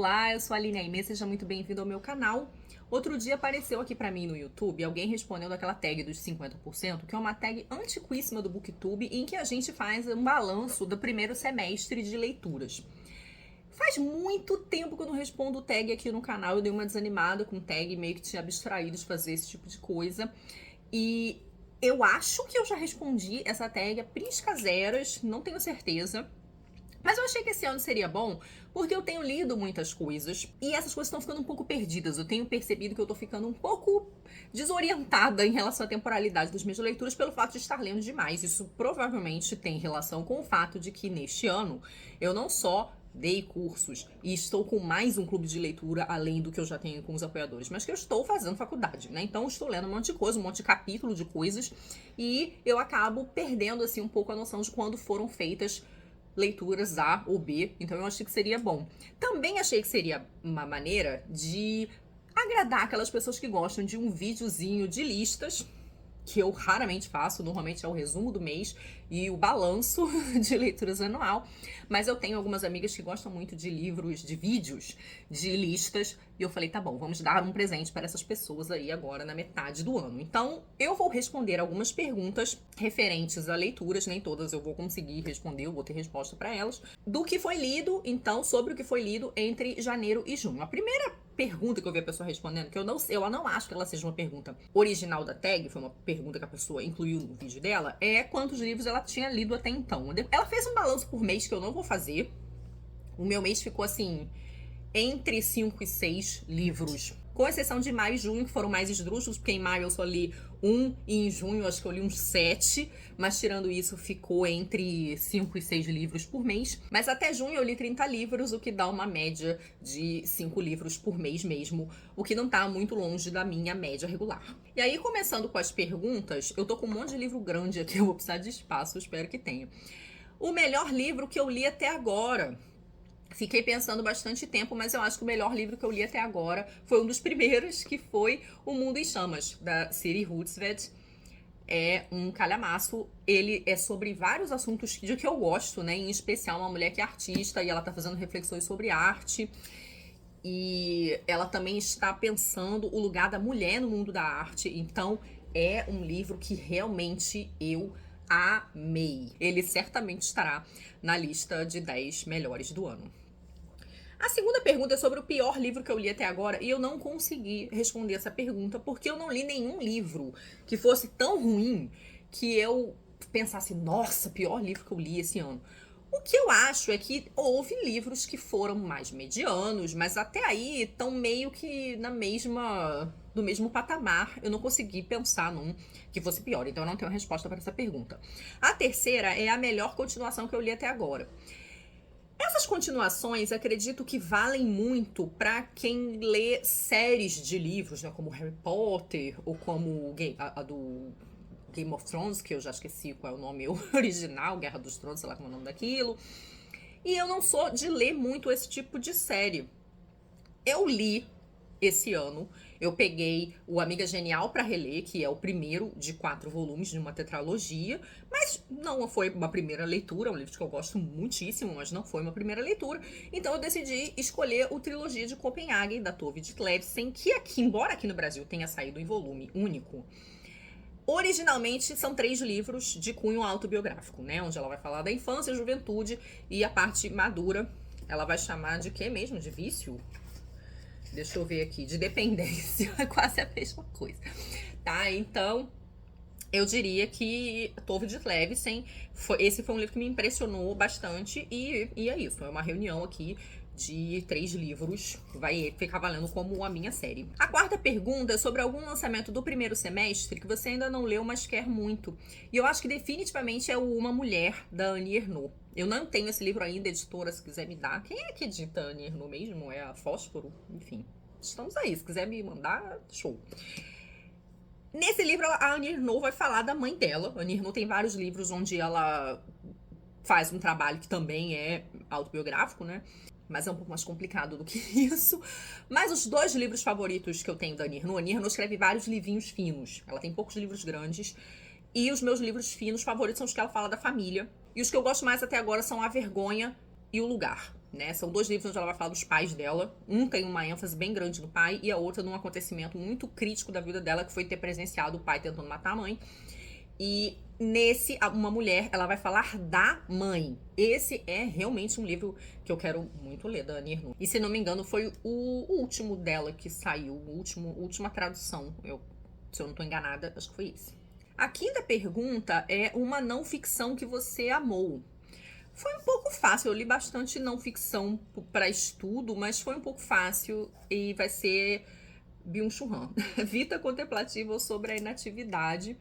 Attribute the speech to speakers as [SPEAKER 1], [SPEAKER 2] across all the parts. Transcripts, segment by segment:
[SPEAKER 1] Olá, eu sou a Aline Aimee, seja muito bem-vindo ao meu canal. Outro dia apareceu aqui pra mim no YouTube, alguém respondendo aquela tag dos 50%, que é uma tag antiquíssima do BookTube, em que a gente faz um balanço do primeiro semestre de leituras. Faz muito tempo que eu não respondo tag aqui no canal, eu dei uma desanimada com tag, meio que tinha abstraído de fazer esse tipo de coisa. E eu acho que eu já respondi essa tag a priscaseras, não tenho certeza. Mas eu achei que esse ano seria bom, porque eu tenho lido muitas coisas e essas coisas estão ficando um pouco perdidas. Eu tenho percebido que eu tô ficando um pouco desorientada em relação à temporalidade das minhas leituras pelo fato de estar lendo demais. Isso provavelmente tem relação com o fato de que neste ano eu não só dei cursos e estou com mais um clube de leitura além do que eu já tenho com os apoiadores, mas que eu estou fazendo faculdade, né? Então eu estou lendo um monte de coisa, um monte de capítulo de coisas e eu acabo perdendo assim um pouco a noção de quando foram feitas leituras A ou B, então eu achei que seria bom. Também achei que seria uma maneira de agradar aquelas pessoas que gostam de um videozinho de listas, que eu raramente faço, normalmente é o resumo do mês e o balanço de leituras anual, mas eu tenho algumas amigas que gostam muito de livros, de vídeos, de listas, e eu falei, tá bom, vamos dar um presente para essas pessoas aí agora na metade do ano. Então, eu vou responder algumas perguntas referentes a leituras, nem todas eu vou conseguir responder, eu vou ter resposta para elas, do que foi lido, então, sobre o que foi lido entre janeiro e junho. A primeira pergunta que eu vi a pessoa respondendo, que eu não acho que ela seja uma pergunta original da tag, foi uma pergunta que a pessoa incluiu no vídeo dela, é quantos livros ela tinha lido até então. Ela fez um balanço por mês que eu não vou fazer. O meu mês ficou assim, entre 5 e 6 livros. Com exceção de maio e junho, que foram mais esdrúxulos, porque em maio eu só li 1 e em junho acho que eu li uns 7, mas tirando isso ficou entre 5 e 6 livros por mês. Mas até junho eu li 30 livros, o que dá uma média de 5 livros por mês mesmo, o que não tá muito longe da minha média regular. E aí, começando com as perguntas, eu tô com um monte de livro grande aqui, eu vou precisar de espaço, espero que tenha. O melhor livro que eu li até agora. Fiquei pensando bastante tempo, mas eu acho que o melhor livro que eu li até agora foi um dos primeiros, que foi O Mundo em Chamas, da Siri Hustvedt. É um calhamaço. Ele é sobre vários assuntos de que eu gosto, né? Em especial uma mulher que é artista e ela tá fazendo reflexões sobre arte. E ela também está pensando o lugar da mulher no mundo da arte. Então, é um livro que realmente eu amei. Ele certamente estará na lista de 10 melhores do ano. A segunda pergunta é sobre o pior livro que eu li até agora e eu não consegui responder essa pergunta porque eu não li nenhum livro que fosse tão ruim que eu pensasse, nossa, pior livro que eu li esse ano. O que eu acho é que houve livros que foram mais medianos, mas até aí estão meio que no mesmo patamar. Eu não consegui pensar num que fosse pior, então eu não tenho resposta para essa pergunta. A terceira é a melhor continuação que eu li até agora. Essas continuações, acredito que valem muito para quem lê séries de livros, né, como Harry Potter ou como a do Game of Thrones, que eu já esqueci qual é o nome original, Guerra dos Tronos, sei lá como é o nome daquilo. E eu não sou de ler muito esse tipo de série. Eu li esse ano, eu peguei o Amiga Genial para reler, que é o primeiro de 4 volumes de uma tetralogia, mas não foi uma primeira leitura, é um livro que eu gosto muitíssimo, mas não foi uma primeira leitura. Então eu decidi escolher o Trilogia de Copenhague, da Tove Ditlevsen, que aqui, embora aqui no Brasil tenha saído em volume único, originalmente são 3 livros de cunho autobiográfico, né? Onde ela vai falar da infância, juventude e a parte madura. Ela vai chamar de quê mesmo? De vício? Deixa eu ver aqui, de dependência, quase a mesma coisa. Tá, então eu diria que Tove Ditlevsen, esse foi um livro que me impressionou bastante e é isso, é uma reunião aqui de 3 livros, vai ficar valendo como a minha série. A quarta pergunta é sobre algum lançamento do primeiro semestre que você ainda não leu, mas quer muito. E eu acho que definitivamente é o Uma Mulher, da Annie Ernaux. Eu não tenho esse livro ainda, editora, se quiser me dar. Quem é que edita a Annie Ernaux mesmo? É a Fósforo? Enfim, estamos aí, se quiser me mandar, show. Nesse livro, a Annie Ernaux vai falar da mãe dela. A Annie Ernaux tem vários livros onde ela faz um trabalho que também é autobiográfico, né? Mas é um pouco mais complicado do que isso. Mas os 2 livros favoritos que eu tenho da Annie Ernaux escreve vários livrinhos finos. Ela tem poucos livros grandes. E os meus livros finos favoritos são os que ela fala da família. E os que eu gosto mais até agora são A Vergonha e O Lugar. né? São 2 livros onde ela vai falar dos pais dela. Um tem uma ênfase bem grande no pai e a outra num acontecimento muito crítico da vida dela, que foi ter presenciado o pai tentando matar a mãe. E nesse, uma mulher, ela vai falar da mãe. Esse é realmente um livro que eu quero muito ler, da Annie Ernaux. E se não me engano, foi o último dela que saiu, última tradução. Se eu não tô enganada, acho que foi esse. A quinta pergunta é uma não ficção que você amou. Foi um pouco fácil, eu li bastante não ficção para estudo, mas foi um pouco fácil e vai ser Byung-Chul Han. Vida contemplativa sobre a inatividade.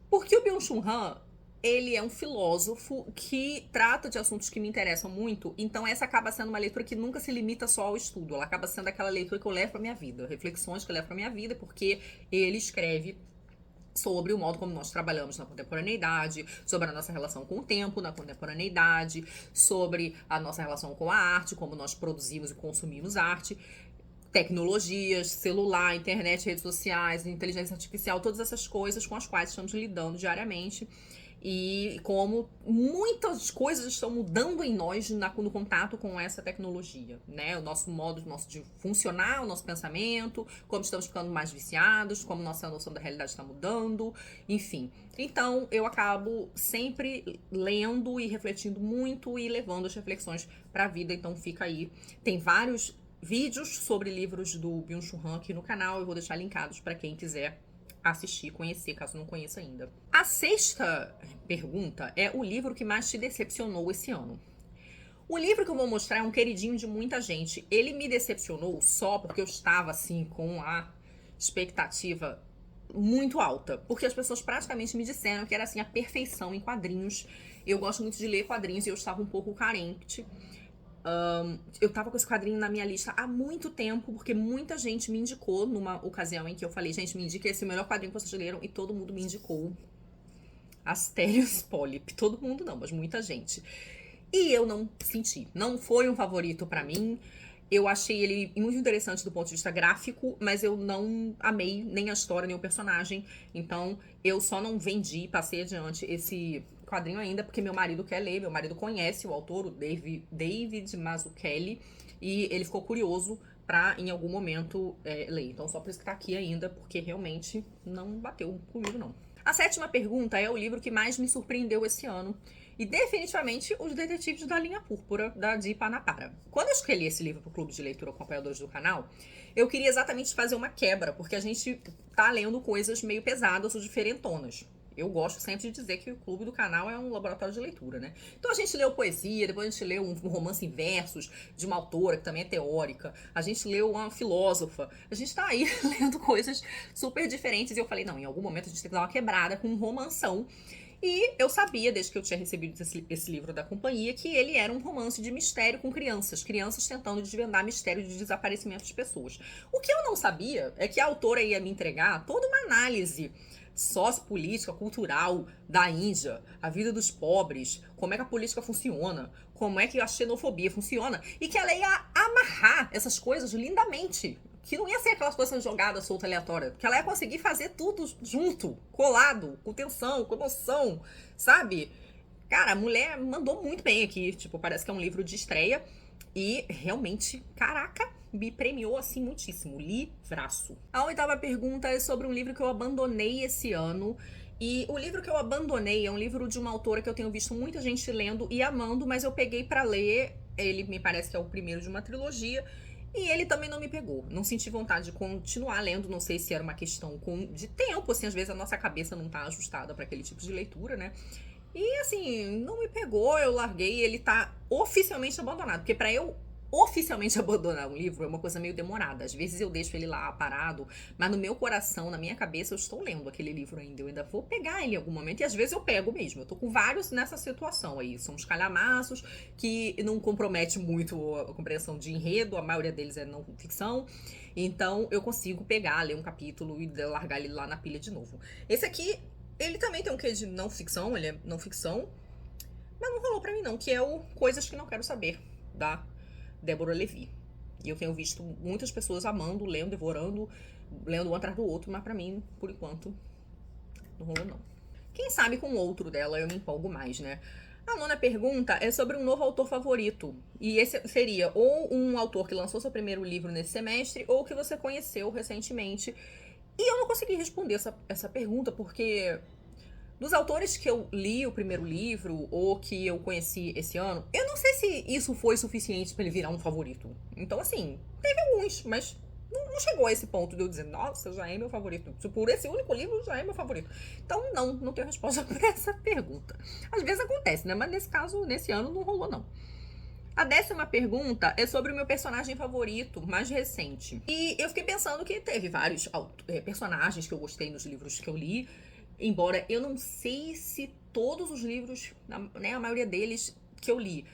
[SPEAKER 1] Porque o Byung-Chul Han, ele é um filósofo que trata de assuntos que me interessam muito, então essa acaba sendo uma leitura que nunca se limita só ao estudo, ela acaba sendo aquela leitura que eu levo pra minha vida, reflexões que eu levo pra minha vida, porque ele escreve sobre o modo como nós trabalhamos na contemporaneidade, sobre a nossa relação com o tempo na contemporaneidade, sobre a nossa relação com a arte, como nós produzimos e consumimos arte, tecnologias, celular, internet, redes sociais, inteligência artificial, todas essas coisas com as quais estamos lidando diariamente. E como muitas coisas estão mudando em nós no contato com essa tecnologia, né? O nosso modo de funcionar, o nosso pensamento, como estamos ficando mais viciados, como nossa noção da realidade está mudando, enfim. Então, eu acabo sempre lendo e refletindo muito e levando as reflexões para a vida. Então, fica aí. Tem vários vídeos sobre livros do Byung-Chul Han aqui no canal. Eu vou deixar linkados para quem quiser assistir, conhecer, caso não conheça ainda. A sexta pergunta é o livro que mais te decepcionou esse ano. O livro que eu vou mostrar é um queridinho de muita gente. Ele me decepcionou só porque eu estava, assim, com a expectativa muito alta. Porque as pessoas praticamente me disseram que era, assim, a perfeição em quadrinhos. Eu gosto muito de ler quadrinhos e eu estava um pouco carente. Eu tava com esse quadrinho na minha lista há muito tempo, porque muita gente me indicou numa ocasião em que eu falei, gente, me indica esse melhor quadrinho que vocês leram, e todo mundo me indicou Asterios Polyp. Todo mundo não, mas muita gente. E eu não senti. Não foi um favorito pra mim. Eu achei ele muito interessante do ponto de vista gráfico, mas eu não amei nem a história, nem o personagem. Então, eu só não vendi, passei adiante esse quadrinho ainda, porque meu marido quer ler, meu marido conhece o autor, o David Mazzucchelli, e ele ficou curioso pra, em algum momento, ler. Então, só por isso que tá aqui ainda, porque realmente não bateu comigo, não. A sétima pergunta é o livro que mais me surpreendeu esse ano. E definitivamente Os Detetives da Linha Púrpura, da Deepa Napara. Quando eu escolhi esse livro pro Clube de Leitura Acompanhadores do canal, eu queria exatamente fazer uma quebra, porque a gente tá lendo coisas meio pesadas ou diferentonas. Eu gosto sempre de dizer que o clube do canal é um laboratório de leitura, né? Então a gente leu poesia, depois a gente leu um romance em versos de uma autora que também é teórica, a gente leu uma filósofa, a gente tá aí lendo coisas super diferentes e eu falei, não, em algum momento a gente tem que dar uma quebrada com um romanção. E eu sabia, desde que eu tinha recebido esse livro da companhia, que ele era um romance de mistério com crianças tentando desvendar mistério de desaparecimento de pessoas. O que eu não sabia é que a autora ia me entregar toda uma análise sociopolítica, cultural da Índia, a vida dos pobres, como é que a política funciona, como é que a xenofobia funciona, e que ela ia amarrar essas coisas lindamente. Que não ia ser aquelas coisas jogadas, solta, aleatória. Que ela ia conseguir fazer tudo junto, colado, com tensão, com emoção, sabe? Cara, a mulher mandou muito bem aqui. Tipo, parece que é um livro de estreia. E realmente, caraca, me premiou assim muitíssimo. Livraço. A oitava pergunta é sobre um livro que eu abandonei esse ano. E o livro que eu abandonei é um livro de uma autora que eu tenho visto muita gente lendo e amando, mas eu peguei pra ler. Ele me parece que é o primeiro de uma trilogia. E ele também não me pegou. Não senti vontade de continuar lendo. Não sei se era uma questão de tempo, assim, às vezes a nossa cabeça não tá ajustada para aquele tipo de leitura, né? E assim, não me pegou, eu larguei e ele tá oficialmente abandonado. Porque pra eu oficialmente abandonar um livro é uma coisa meio demorada. Às vezes eu deixo ele lá parado, mas no meu coração, na minha cabeça, eu estou lendo aquele livro ainda. Eu ainda vou pegar ele em algum momento, e às vezes eu pego mesmo. Eu tô com vários nessa situação aí. São uns calhamaços que não compromete muito a compreensão de enredo, a maioria deles é não ficção. Então eu consigo pegar, ler um capítulo e largar ele lá na pilha de novo. Esse aqui, ele também tem um quê de não ficção, ele é não ficção, mas não rolou pra mim não, que é o Coisas que Não Quero Saber, da Débora Levy. E eu tenho visto muitas pessoas amando, lendo, devorando, lendo um atrás do outro, mas pra mim, por enquanto, não rolou não. Quem sabe com o outro dela eu me empolgo mais, né? A nona pergunta é sobre um novo autor favorito. E esse seria ou um autor que lançou seu primeiro livro nesse semestre, ou que você conheceu recentemente. E eu não consegui responder essa pergunta, porque dos autores que eu li o primeiro livro, ou que eu conheci esse ano, eu não sei se isso foi suficiente pra ele virar um favorito. Então, assim, teve alguns, mas não chegou a esse ponto de eu dizer, nossa, já é meu favorito. Por esse único livro, já é meu favorito. Então, não tenho resposta pra essa pergunta. Às vezes acontece, né? Mas nesse caso, nesse ano, não rolou, não. A 10ª pergunta é sobre o meu personagem favorito mais recente. E eu fiquei pensando que teve vários personagens que eu gostei nos livros que eu li, embora eu não sei se todos os livros, né, a maioria deles que eu li,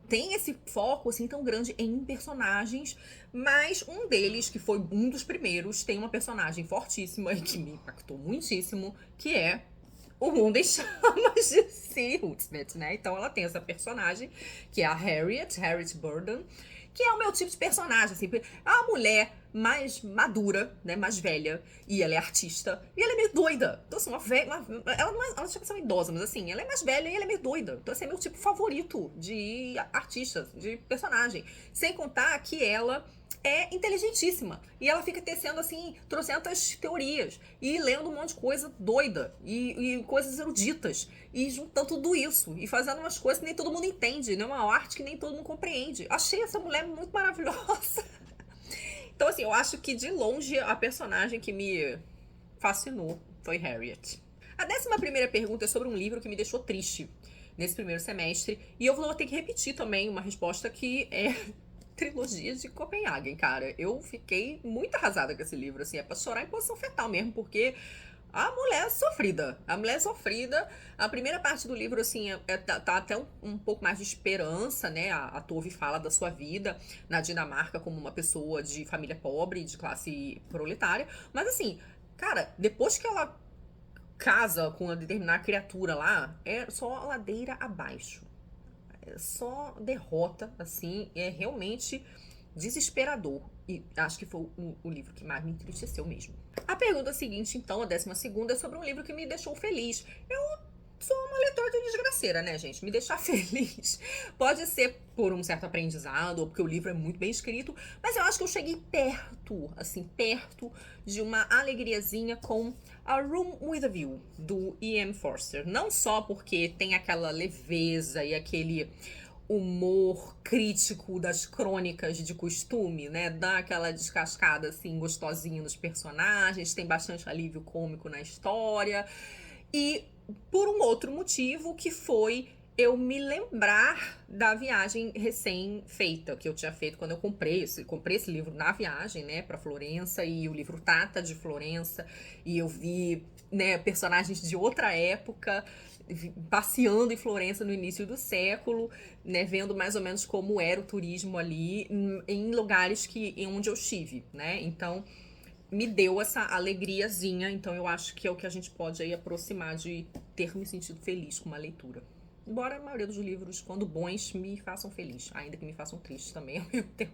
[SPEAKER 1] tem esse foco assim tão grande em personagens, mas um deles, que foi um dos primeiros, tem uma personagem fortíssima e que me impactou muitíssimo, que é o Mundo em Chamas de Si Houtsmith, né? Então ela tem essa personagem, que é a Harriet Burden, que é o meu tipo de personagem, assim, é uma mulher mais madura, né, mais velha, e ela é artista, e ela é meio doida. Então, assim, ela chega a ser uma idosa, mas assim, ela é mais velha e ela é meio doida. Então, assim, é meu tipo favorito de artista, de personagem. Sem contar que ela é inteligentíssima. E ela fica tecendo, assim, trocentas teorias. E lendo um monte de coisa doida. E coisas eruditas. E juntando tudo isso. E fazendo umas coisas que nem todo mundo entende. Né? Uma arte que nem todo mundo compreende. Achei essa mulher muito maravilhosa. Então, assim, eu acho que de longe a personagem que me fascinou foi Harriet. A 11ª pergunta é sobre um livro que me deixou triste nesse primeiro semestre. E eu vou ter que repetir também uma resposta que é Trilogia de Copenhagen, cara. Eu fiquei muito arrasada com esse livro, assim, é pra chorar em posição fetal mesmo, porque a mulher é sofrida. A mulher é sofrida. A primeira parte do livro, assim, tá até um pouco mais de esperança, né? A Tove fala da sua vida na Dinamarca como uma pessoa de família pobre, de classe proletária. Mas, assim, cara, depois que ela casa com uma determinada criatura lá, é só ladeira abaixo. É só derrota, assim, é realmente desesperador. E acho que foi o livro que mais me entristeceu mesmo. A pergunta seguinte, então, a 12ª, é sobre um livro que me deixou feliz. Eu sou uma leitora de desgraceira, né, gente? Me deixar feliz. Pode ser por um certo aprendizado, ou porque o livro é muito bem escrito, mas eu acho que eu cheguei perto, assim, perto de uma alegriazinha com A Room with a View, do E.M. Forster. Não só porque tem aquela leveza e aquele humor crítico das crônicas de costume, né? Dá aquela descascada, assim, gostosinha nos personagens, tem bastante alívio cômico na história. E por um outro motivo, que foi eu me lembrar da viagem recém-feita, que eu tinha feito quando eu comprei esse livro na viagem, né, pra Florença, e o livro trata de Florença, e eu vi, né, personagens de outra época passeando em Florença no início do século, né, vendo mais ou menos como era o turismo ali em lugares onde eu estive, né? Então, me deu essa alegriazinha, então eu acho que é o que a gente pode aí aproximar de ter me sentido feliz com uma leitura. Embora a maioria dos livros, quando bons, me façam feliz, ainda que me façam triste também ao mesmo tempo.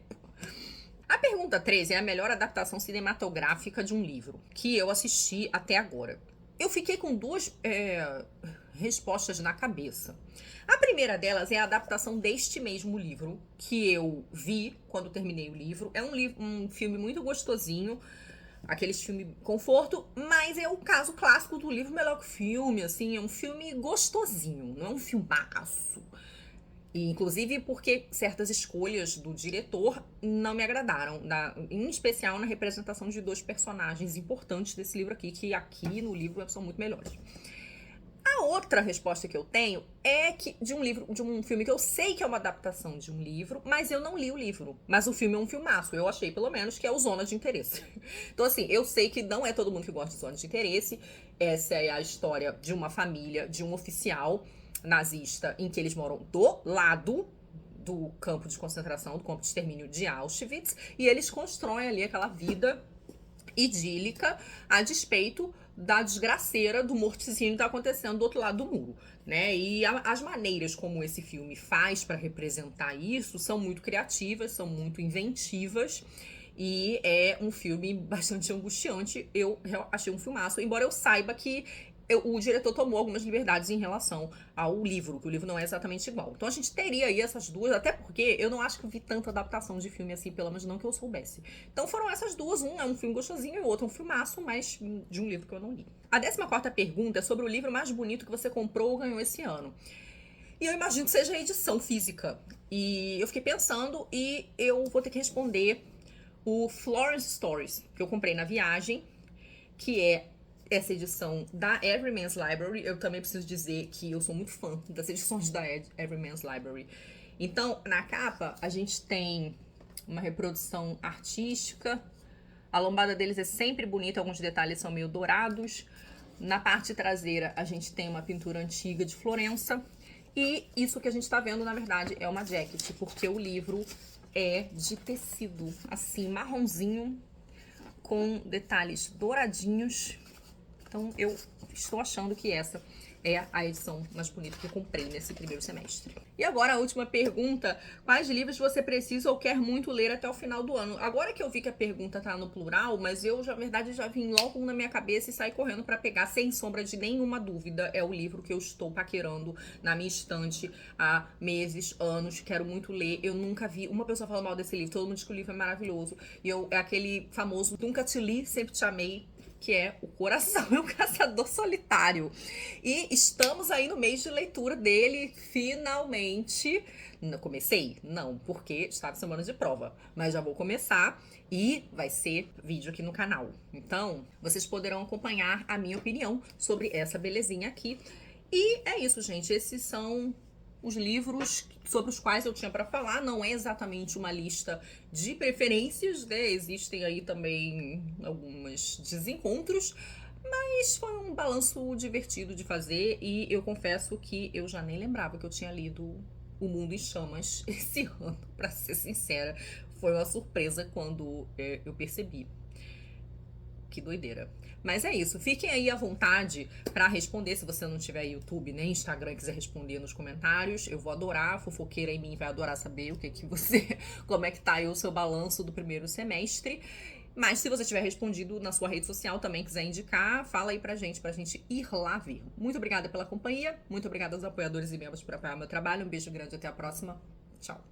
[SPEAKER 1] A pergunta 13 é a melhor adaptação cinematográfica de um livro que eu assisti até agora. Eu fiquei com duas respostas na cabeça. A primeira delas é a adaptação deste mesmo livro, que eu vi quando terminei o livro. É um filme muito gostosinho, aqueles filme conforto, mas é o caso clássico do livro melhor que filme, assim, é um filme gostosinho, não é um filmaço. E, inclusive porque certas escolhas do diretor não me agradaram, em especial na representação de dois personagens importantes desse livro aqui, que aqui no livro são muito melhores. A outra resposta que eu tenho é que de um filme que eu sei que é uma adaptação de um livro, mas eu não li o livro. Mas o filme é um filmaço, eu achei pelo menos, que é o Zona de Interesse. Então, assim, eu sei que não é todo mundo que gosta de Zona de Interesse. Essa é a história de uma família, de um oficial nazista, em que eles moram do lado do campo de concentração, do campo de extermínio de Auschwitz, e eles constroem ali aquela vida idílica a despeito da desgraceira do morticínio que tá acontecendo do outro lado do muro, né? E as maneiras como esse filme faz para representar isso são muito criativas, são muito inventivas, e é um filme bastante angustiante. Eu achei um filmaço, embora eu saiba que o diretor tomou algumas liberdades em relação ao livro, que o livro não é exatamente igual. Então a gente teria aí essas duas, até porque eu não acho que vi tanta adaptação de filme assim, pelo menos não que eu soubesse. Então foram essas duas, um é um filme gostosinho e o outro é um filmaço, mas de um livro que eu não li. A 14ª pergunta é sobre o livro mais bonito que você comprou ou ganhou esse ano. E eu imagino que seja a edição física. E eu fiquei pensando e eu vou ter que responder o Florence Stories, que eu comprei na viagem, que é essa edição da Everyman's Library. Eu também preciso dizer que eu sou muito fã das edições da Everyman's Library. Então, na capa, a gente tem uma reprodução artística. A lombada deles é sempre bonita, alguns detalhes são meio dourados. Na parte traseira, a gente tem uma pintura antiga de Florença. E isso que a gente tá vendo, na verdade, é uma jacket, porque o livro é de tecido, assim, marronzinho, com detalhes douradinhos. Então, eu estou achando que essa é a edição mais bonita que eu comprei nesse primeiro semestre. E agora a última pergunta: quais livros você precisa ou quer muito ler até o final do ano? Agora que eu vi que a pergunta tá no plural, mas eu, na verdade, já vim logo na minha cabeça e saí correndo para pegar, sem sombra de nenhuma dúvida. É o livro que eu estou paquerando na minha estante há meses, anos. Quero muito ler. Eu nunca vi uma pessoa falar mal desse livro. Todo mundo diz que o livro é maravilhoso. E é aquele famoso nunca te li, sempre te amei, que é O Coração é um Caçador Solitário. E estamos aí no mês de leitura dele, finalmente. Não comecei? Não, porque estava semana de prova. Mas já vou começar e vai ser vídeo aqui no canal. Então, vocês poderão acompanhar a minha opinião sobre essa belezinha aqui. E é isso, gente. Esses são os livros sobre os quais eu tinha para falar. Não é exatamente uma lista de preferências, né? Existem aí também alguns desencontros, mas foi um balanço divertido de fazer e eu confesso que eu já nem lembrava que eu tinha lido O Mundo em Chamas esse ano, para ser sincera. Foi uma surpresa quando eu percebi. Que doideira. Mas é isso. Fiquem aí à vontade para responder, se você não tiver YouTube nem Instagram e quiser responder nos comentários. Eu vou adorar. A fofoqueira em mim vai adorar saber o que você, como é que tá aí o seu balanço do primeiro semestre. Mas se você tiver respondido na sua rede social, também quiser indicar, fala aí pra gente ir lá ver. Muito obrigada pela companhia. Muito obrigada aos apoiadores e membros por apoiar meu trabalho. Um beijo grande, até a próxima. Tchau.